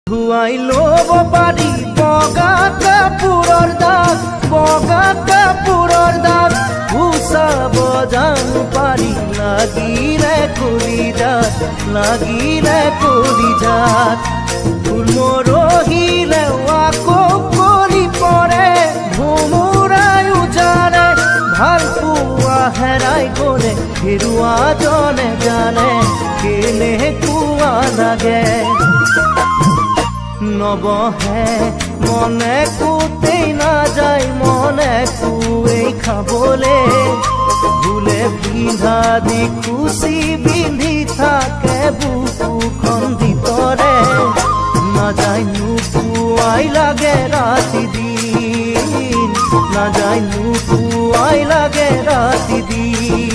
ধুৱাই ল'ব পাৰি বগা কাপোৰৰ দাগ গুচাব জানো পাৰি লাগিলে কলিজাত ফুল মৰহিলে আকৌ কলি পৰে ভোমোৰাই উজানে ভাল পোৱা হেৰাই গ'লে হেৰুৱা জনে জানে কেনেকুৱা লাগে নবহে মনে কোতেই নাযায় মনে কুৱেই খাবলে ভুলে পিন্ধা দি খুচি পিন্ধি থাকে বুকুখন ভিতৰে নাযায় নোপোৱাই লাগে ৰাতি দিন নাযায় নোপোৱাই লাগে ৰাতি দিন